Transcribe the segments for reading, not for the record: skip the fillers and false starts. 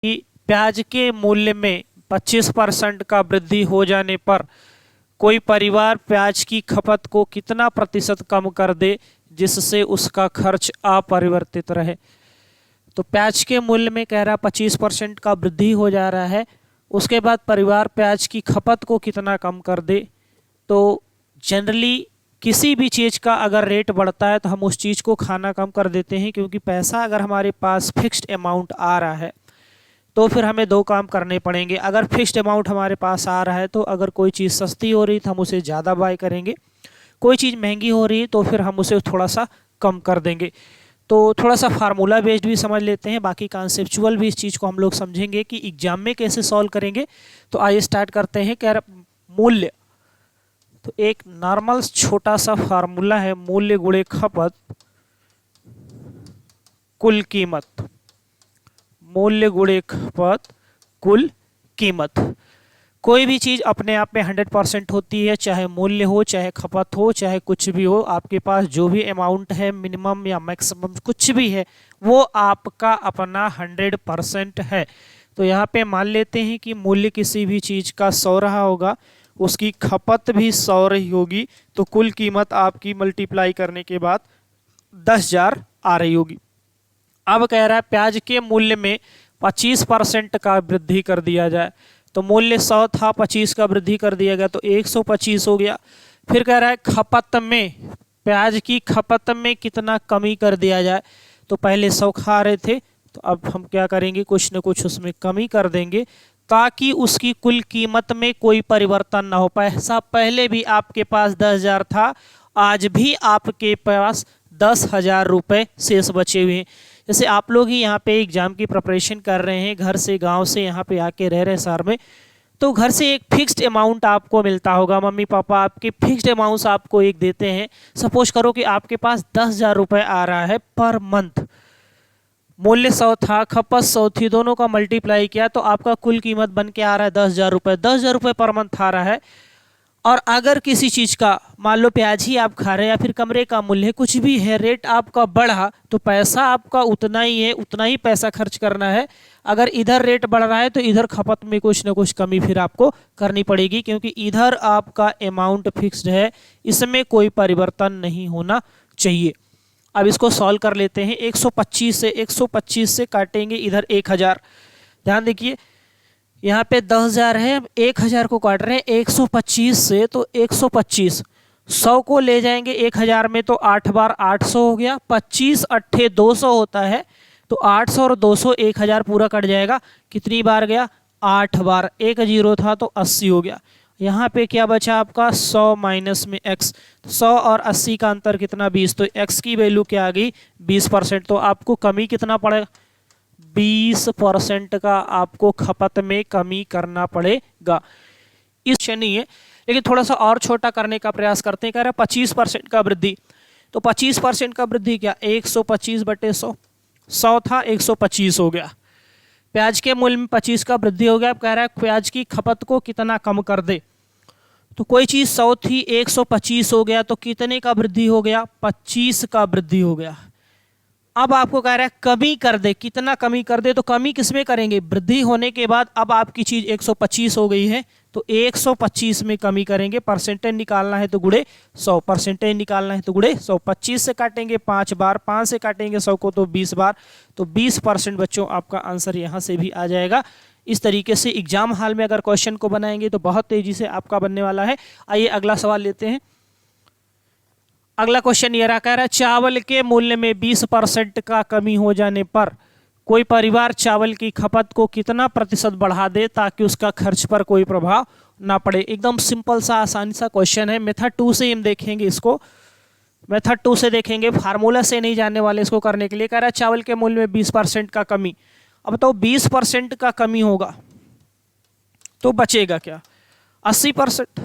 कि प्याज के मूल्य में 25% का वृद्धि हो जाने पर कोई परिवार प्याज की खपत को कितना प्रतिशत कम कर दे जिससे उसका खर्च अपरिवर्तित रहे। तो प्याज के मूल्य में कह रहा 25% का वृद्धि हो जा रहा है, उसके बाद परिवार प्याज की खपत को कितना कम कर दे। तो जनरली किसी भी चीज़ का अगर रेट बढ़ता है तो हम उस चीज़ को खाना कम कर देते हैं, क्योंकि पैसा अगर हमारे पास फिक्स्ड अमाउंट आ रहा है तो फिर हमें दो काम करने पड़ेंगे। अगर फिक्स्ड अमाउंट हमारे पास आ रहा है तो अगर कोई चीज़ सस्ती हो रही है तो हम उसे ज़्यादा बाय करेंगे, कोई चीज़ महंगी हो रही है तो फिर हम उसे थोड़ा सा कम कर देंगे। तो थोड़ा सा फार्मूला बेस्ड भी समझ लेते हैं, बाकी कॉन्सेप्चुअल भी इस चीज़ को हम लोग समझेंगे कि एग्जाम में कैसे सॉल्व करेंगे। तो आइए स्टार्ट करते हैं। कह रहा मूल्य, तो एक नॉर्मल छोटा सा फार्मूला है, मूल्य गुणे खपत कुल कीमत। मूल्य गुणे खपत कुल कीमत। कोई भी चीज़ अपने आप में 100% होती है, चाहे मूल्य हो, चाहे खपत हो, चाहे कुछ भी हो। आपके पास जो भी अमाउंट है, मिनिमम या मैक्सिमम कुछ भी है, वो आपका अपना 100% है। तो यहाँ पे मान लेते हैं कि मूल्य किसी भी चीज़ का 100 रहा होगा, उसकी खपत भी 100 रही होगी, तो कुल कीमत आपकी मल्टीप्लाई करने के बाद 10,000 आ रही होगी। अब कह रहा है प्याज के मूल्य में 25% का वृद्धि कर दिया जाए। तो मूल्य 100 था, 25 का वृद्धि कर दिया गया तो 125 हो गया। फिर कह रहा है खपत में, प्याज की खपत में कितना कमी कर दिया जाए। तो पहले 100 खा रहे थे, तो अब हम क्या करेंगे, कुछ न कुछ उसमें कमी कर देंगे ताकि उसकी कुल कीमत में कोई परिवर्तन ना हो। पैसा पहले भी आपके पास 10,000 था, आज भी आपके पास 10,000 रुपये शेष बचे हुए हैं। जैसे आप लोग ही यहाँ पे एग्जाम की प्रिपरेशन कर रहे हैं, घर से गांव से यहाँ पे आके रह रहे हैं शहर में, तो घर से एक फिक्स्ड अमाउंट आपको मिलता होगा, मम्मी पापा आपके फिक्स्ड अमाउंट आपको एक देते हैं। सपोज करो कि आपके पास 10,000 रुपये आ रहा है पर मंथ। मूल्य 100 था, खपत 100 थी, दोनों का मल्टीप्लाई किया तो आपका कुल कीमत बन के आ रहा है 10,000 रुपये। 10,000 रुपये पर मंथ आ रहा है। और अगर किसी चीज़ का, मान लो प्याज ही आप खा रहे हैं या फिर कमरे का मूल्य है, कुछ भी है, रेट आपका बढ़ा तो पैसा आपका उतना ही है, उतना ही पैसा खर्च करना है। अगर इधर रेट बढ़ रहा है तो इधर खपत में कुछ ना कुछ कमी फिर आपको करनी पड़ेगी, क्योंकि इधर आपका अमाउंट फिक्स्ड है, इसमें कोई परिवर्तन नहीं होना चाहिए। अब इसको सॉल्व कर लेते हैं। 125 से काटेंगे इधर 1,000। ध्यान देखिए यहाँ पे 10,000 है, 1,000 को काट रहे हैं 125 से, तो 125 100 को ले जाएंगे 1,000 में तो 8 बार 800 हो गया। 25 अट्ठे 200 होता है, तो 800 और 200 1000 पूरा कट जाएगा। कितनी बार गया, 8 बार। एक 0 था तो 80 हो गया। यहाँ पे क्या बचा आपका, 100 माइनस में x। 100 और 80 का अंतर कितना, 20। तो x की वैल्यू क्या आ गई, 20%। तो आपको कमी कितना पड़ेगा, 20% का आपको खपत में कमी करना पड़ेगा। इस नहीं है, लेकिन थोड़ा सा और छोटा करने का प्रयास करते हैं। कह रहा है 25% का वृद्धि। तो 25% का वृद्धि क्या, 125 बटे 100। 100 था, 125 हो गया। प्याज के मूल्य में 25 का वृद्धि हो गया। अब कह रहा है प्याज की खपत को कितना कम कर दे। तो कोई चीज़ 100 थी, 125 हो गया, तो कितने का वृद्धि हो गया, 25 का वृद्धि हो गया। अब आपको कह रहा है कमी कर दे, कितना कमी कर दे। तो कमी किसमें करेंगे, वृद्धि होने के बाद अब आपकी चीज़ 125 हो गई है, तो 125 में कमी करेंगे। परसेंटेज निकालना है तो गुणे 100, परसेंटेज निकालना है तो गुणे 100। 25 से काटेंगे 5 बार, 5 से काटेंगे 100 को तो 20 बार, तो 20% बच्चों आपका आंसर यहाँ से भी आ जाएगा। इस तरीके से एग्जाम हॉल में अगर क्वेश्चन को बनाएंगे तो बहुत तेजी से आपका बनने वाला है। आइए अगला सवाल लेते हैं। अगला क्वेश्चन ये रहा, कह रहा है चावल के मूल्य में 20% का कमी हो जाने पर कोई परिवार चावल की खपत को कितना प्रतिशत बढ़ा दे ताकि उसका खर्च पर कोई प्रभाव ना पड़े। एकदम सिंपल सा आसानी सा क्वेश्चन है। मेथड 2 से हम देखेंगे इसको, मेथड 2 से देखेंगे, फार्मूला से नहीं जानने वाले इसको करने के लिए। कह रहा है चावल के मूल्य में 20% का कमी। अब तो 20% का कमी होगा तो बचेगा क्या, 80%।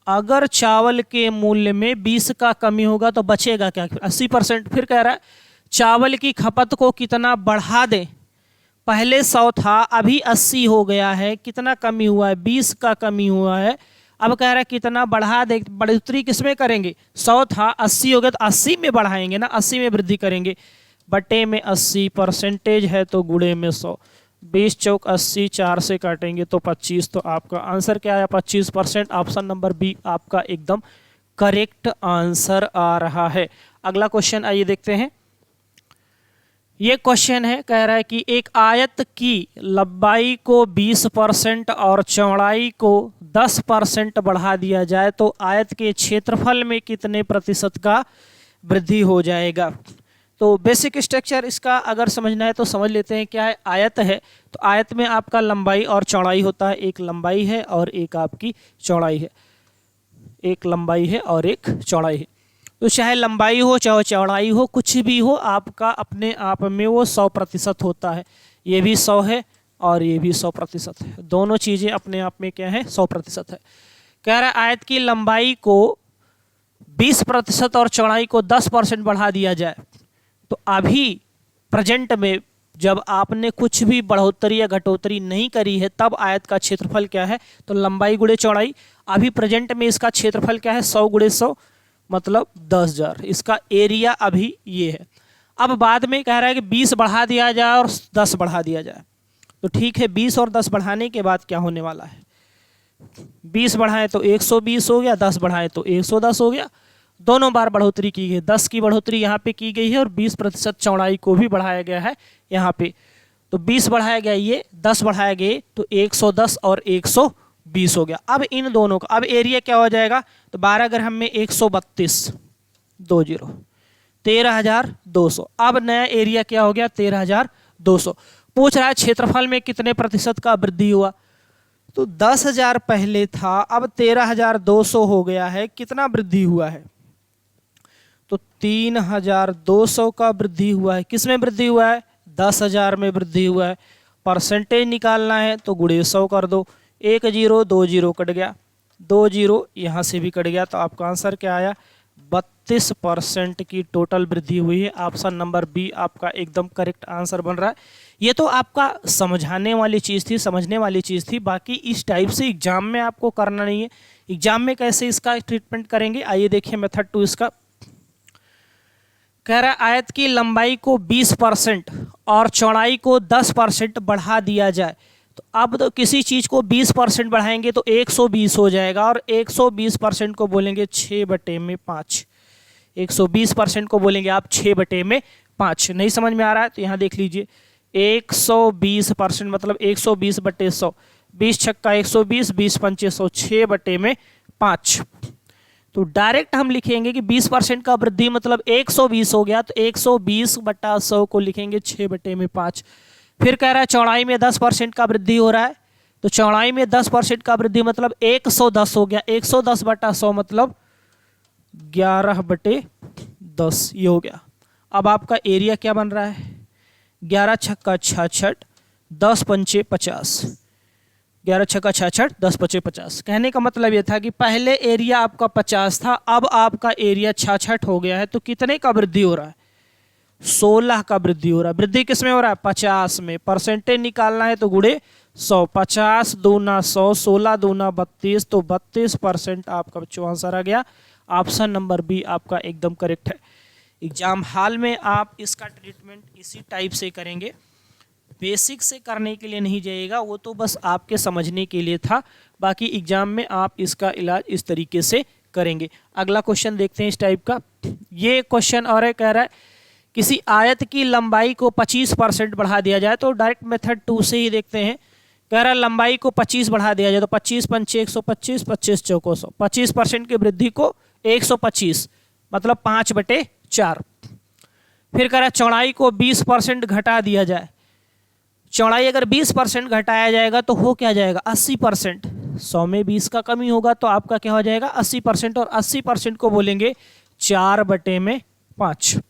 अगर चावल के मूल्य में 20 का कमी होगा तो बचेगा क्या, 80%। फिर कह रहा है चावल की खपत को कितना बढ़ा दें। पहले 100 था, अभी 80 हो गया है, कितना कमी हुआ है, 20 का कमी हुआ है। अब कह रहा है कितना बढ़ा दे, बढ़ोतरी किसमें करेंगे, 100 था 80 हो गया तो 80 में बढ़ाएंगे ना, 80 में वृद्धि करेंगे। बटे में 80, परसेंटेज है तो गुणे में 100, 20 चौक 80, 4 से काटेंगे तो 25। तो आपका आंसर क्या आया? 25%। ऑप्शन नंबर बी आपका एकदम करेक्ट आंसर आ रहा है। अगला क्वेश्चन आइए देखते हैं। ये क्वेश्चन है, कह रहा है कि एक आयत की लंबाई को 20% और चौड़ाई को 10% बढ़ा दिया जाए तो आयत के क्षेत्रफल में कितने प्रतिशत का वृद्धि हो जाएगा? तो बेसिक स्ट्रक्चर इसका अगर समझना है तो समझ लेते हैं। क्या है? आयत है, तो आयत में आपका लंबाई और चौड़ाई होता है। एक लंबाई है और एक आपकी चौड़ाई है, एक लंबाई है और एक चौड़ाई है। तो चाहे लंबाई हो चाहे चौड़ाई हो, कुछ भी हो, आपका अपने आप में वो 100% होता है। ये भी 100 है और ये भी 100% है। दोनों चीज़ें अपने आप में क्या है? 100% है। कह रहा है आयत की लंबाई को 20% और चौड़ाई को 10% बढ़ा दिया जाए तो अभी प्रेजेंट में जब आपने कुछ भी बढ़ोतरी या घटोतरी नहीं करी है तब आयत का क्षेत्रफल क्या है? तो लंबाई गुणे चौड़ाई। अभी प्रेजेंट में इसका क्षेत्रफल क्या है? 100 गुणे 100 मतलब 10,000। इसका एरिया अभी ये है। अब बाद में कह रहा है कि 20 बढ़ा दिया जाए और 10 बढ़ा दिया जाए। तो ठीक है, 20 और 10 बढ़ाने के बाद क्या होने वाला है? 20 बढ़ाएं तो 120 हो गया, 10 बढ़ाएं तो 110 हो गया। दोनों बार बढ़ोतरी की गई, 10 की बढ़ोतरी यहाँ पे की गई है और 20% चौड़ाई को भी बढ़ाया गया है यहाँ पे। तो 20 बढ़ाया गया, ये 10 बढ़ाया गए तो 110 और 120 हो गया। अब इन दोनों का अब एरिया क्या हो जाएगा? तो 12 ग्राम में 132, 20, 13,200। अब नया एरिया क्या हो गया? 13,200। पूछ रहा है क्षेत्रफल में कितने प्रतिशत का वृद्धि हुआ? तो 10,000 पहले था, अब 13,200 हो गया है। कितना वृद्धि हुआ है? तो 3,200 का वृद्धि हुआ है। किस में वृद्धि हुआ है? 10,000 में वृद्धि हुआ है। परसेंटेज निकालना है तो गुणे 100 कर दो। 1 0 2 0 कट गया, 2 0 यहाँ से भी कट गया। तो आपका आंसर क्या आया? 32% की टोटल वृद्धि हुई है। ऑप्शन नंबर बी आपका एकदम करेक्ट आंसर बन रहा है। ये तो आपका समझाने वाली चीज़ थी, समझने वाली चीज़ थी। बाकी इस टाइप से एग्जाम में आपको करना नहीं है। एग्जाम में कैसे इसका ट्रीटमेंट करेंगे आइए देखिए। मेथड 2 इसका कह रहा है आयत की लंबाई को 20% और चौड़ाई को 10% बढ़ा दिया जाए तो अब तो किसी चीज़ को 20% बढ़ाएंगे तो 120 हो जाएगा और 120% को बोलेंगे 6/5। 120% को बोलेंगे आप 6/5। नहीं समझ में आ रहा है तो यहाँ देख लीजिए 120% मतलब 120/100, 20 छक्का 120, 20 पंचे 100, 6/5। तो डायरेक्ट हम लिखेंगे कि 20% का वृद्धि मतलब 120 हो गया तो 120/100 को लिखेंगे 6/5। फिर कह रहा है चौड़ाई में 10% का वृद्धि हो रहा है तो चौड़ाई में 10% का वृद्धि मतलब 110 हो गया। 110/100 मतलब 11/10 ये हो गया। अब आपका एरिया क्या बन रहा है? 11 छक्का 66, 10 पंचे 50, 11 छक्का 66, 10 पंचे 50। कहने का मतलब ये था कि पहले एरिया आपका 50 था, अब आपका एरिया 66 हो गया है। तो कितने का वृद्धि हो रहा है? 16 का वृद्धि हो रहा है। वृद्धि किस में हो रहा है? 50 में। परसेंटेज निकालना है तो गुणे 100, 50 दूना 100, 16 दूना 32, तो 32% आपका बच्चों आंसर आ गया। ऑप्शन नंबर बी आपका एकदम करेक्ट है। एग्जाम हॉल में आप इसका ट्रीटमेंट इसी टाइप से करेंगे, बेसिक से करने के लिए नहीं जाइएगा, वो तो बस आपके समझने के लिए था। बाकी एग्जाम में आप इसका इलाज इस तरीके से करेंगे। अगला क्वेश्चन देखते हैं इस टाइप का। ये क्वेश्चन और है, कह रहा है किसी आयत की लंबाई को 25% बढ़ा दिया जाए तो डायरेक्ट मेथड 2 से ही देखते हैं। कह रहा है लंबाई को 25 बढ़ा दिया जाए तो 25 पंचे 125, 25 चौको 100। 25% की वृद्धि को 125 मतलब 5/4। फिर कह रहा है चौड़ाई को 20% घटा दिया जाए। चौड़ाई अगर 20% घटाया जाएगा तो हो क्या जाएगा? 80%। 100 में 20 का कमी होगा तो आपका क्या हो जाएगा? 80%। और 80% को बोलेंगे 4/5।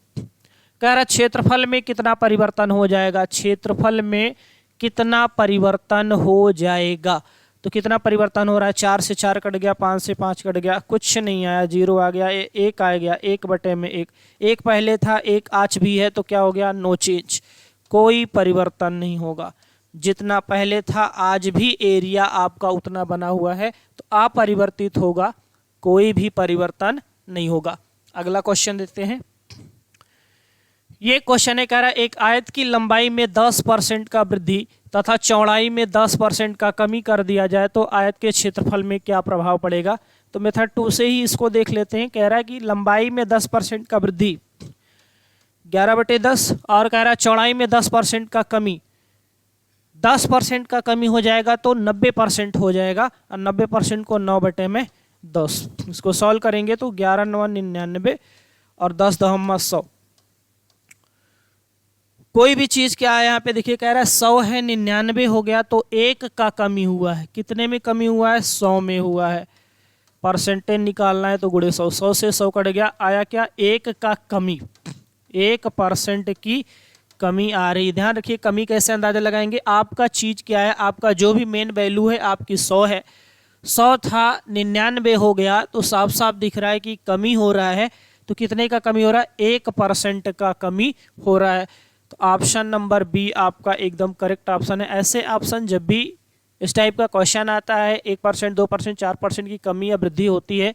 कह रहा क्षेत्रफल में कितना परिवर्तन हो जाएगा? क्षेत्रफल में कितना परिवर्तन हो जाएगा? तो कितना परिवर्तन हो रहा है? 4 से 4 कट गया, 5 से 5 कट गया, कुछ नहीं आया, 0 आ गया, 1 आ गया, 1/1। 1 पहले था, 1 आज भी है, तो क्या हो गया? नो चेंज, कोई परिवर्तन नहीं होगा। जितना पहले था आज भी एरिया आपका उतना बना हुआ है, तो अपरिवर्तित होगा, कोई भी परिवर्तन नहीं होगा। अगला क्वेश्चन देखते हैं। ये क्वेश्चन है, कह रहा है एक आयत की लंबाई में 10% का वृद्धि तथा चौड़ाई में 10% का कमी कर दिया जाए तो आयत के क्षेत्रफल में क्या प्रभाव पड़ेगा। तो मेथड 2 से ही इसको देख लेते हैं। कह रहा है कि लंबाई में 10% का वृद्धि 11/10 और कह रहा है चौड़ाई में 10% का कमी, 10% का कमी हो जाएगा तो 90% हो जाएगा और 90% को 9/10। इसको सॉल्व करेंगे तो 11 9 99 और 10 10 100। कोई भी चीज क्या है यहाँ पे देखिए, कह रहा है 100 है 99 हो गया तो 1 का कमी हुआ है। कितने में कमी हुआ है? 100 में हुआ है। परसेंटेज निकालना है तो गुणे 100, 100 से 100 कट गया, आया क्या? 1 का कमी, 1% की कमी आ रही। ध्यान रखिए कमी कैसे अंदाजा लगाएंगे। आपका चीज क्या है, आपका जो भी मेन वैल्यू है आपकी 100 है, 100 था 99 हो गया तो साफ साफ दिख रहा है कि कमी हो रहा है। तो कितने का कमी हो रहा है? 1% का कमी हो रहा है। तो ऑप्शन नंबर बी आपका एकदम करेक्ट ऑप्शन है। ऐसे ऑप्शन जब भी इस टाइप का क्वेश्चन आता है 1%, 2%, 4% की कमी या वृद्धि होती है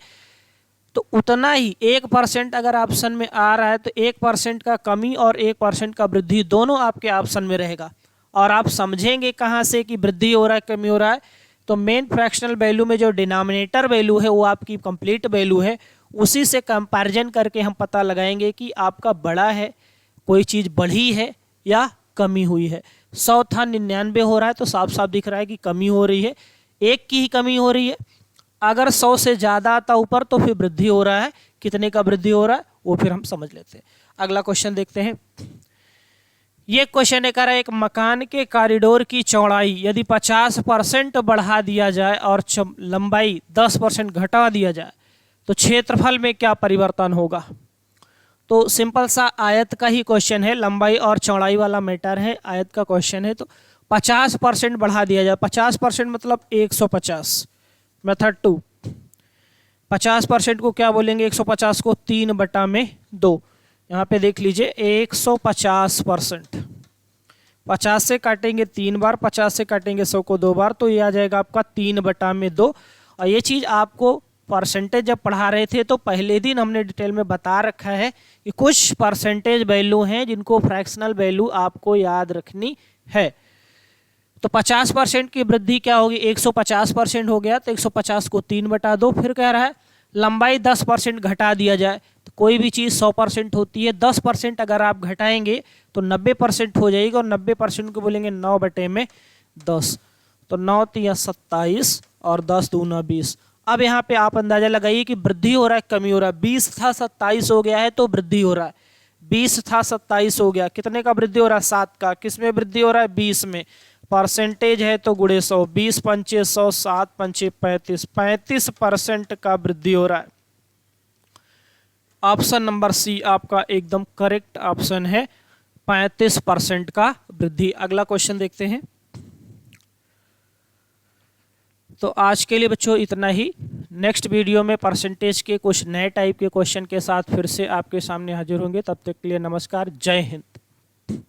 तो उतना ही 1% अगर ऑप्शन में आ रहा है तो 1% का कमी और 1% का वृद्धि दोनों आपके ऑप्शन में रहेगा। और आप समझेंगे कहाँ से कि वृद्धि हो रहा है कमी हो रहा है, तो मेन फ्रैक्शनल वैल्यू में जो डिनोमिनेटर वैल्यू है वो आपकी कंप्लीट वैल्यू है, उसी से कंपैरिजन करके हम पता लगाएंगे कि आपका बड़ा है, कोई चीज़ बढ़ी है या कमी हुई है। 100 था 99 हो रहा है तो साफ साफ दिख रहा है कि कमी हो रही है, 1 की ही कमी हो रही है। अगर 100 से ज़्यादा आता ऊपर तो फिर वृद्धि हो रहा है। कितने का वृद्धि हो रहा है वो फिर हम समझ लेते हैं। अगला क्वेश्चन देखते हैं। ये क्वेश्चन है, कह रहा है एक मकान के कॉरिडोर की चौड़ाई यदि 50% बढ़ा दिया जाए और लंबाई 10% घटा दिया जाए तो क्षेत्रफल में क्या परिवर्तन होगा। तो सिंपल सा आयत का ही क्वेश्चन है, लंबाई और चौड़ाई वाला मैटर है, आयत का क्वेश्चन है। तो 50% बढ़ा दिया जाए, 50% मतलब 150। मेथड 2, 50% को क्या बोलेंगे? 150 को 3/2। यहाँ पे देख लीजिए 150%, 50 से काटेंगे 3 बार, 50 से काटेंगे 100 को 2 बार, तो ये आ जाएगा आपका 3/2। और ये चीज़ आपको परसेंटेज जब पढ़ा रहे थे तो पहले दिन हमने डिटेल में बता रखा है कि कुछ परसेंटेज वैल्यू हैं जिनको फ्रैक्शनल वैल्यू आपको याद रखनी है। तो 50% की वृद्धि क्या होगी? 150% हो गया तो 150 को 3/2। फिर कह रहा है लंबाई 10% घटा दिया जाए, तो कोई भी चीज़ 100% होती है, 10% अगर आप घटाएंगे तो 90% हो जाएगी और 90% को बोलेंगे 9/10। तो 9 3 27 और 10 दूना 20। अब यहाँ पे आप अंदाजा लगाइए कि वृद्धि हो रहा है कमी हो रहा है। 20 था 27 हो गया है तो वृद्धि हो रहा है, 20 था 27 हो गया, कितने का वृद्धि हो रहा है? 7 का। किस में वृद्धि हो रहा है? 20 में। परसेंटेज है तो गुणे 100, 20 पंचे 100, 7 पंचे 35, 35% का वृद्धि हो रहा है। ऑप्शन नंबर सी आपका एकदम करेक्ट ऑप्शन है, 35% का वृद्धि। अगला क्वेश्चन देखते हैं। तो आज के लिए बच्चों इतना ही। नेक्स्ट वीडियो में परसेंटेज के कुछ नए टाइप के क्वेश्चन के साथ फिर से आपके सामने हाजिर होंगे। तब तक के लिए नमस्कार, जय हिंद।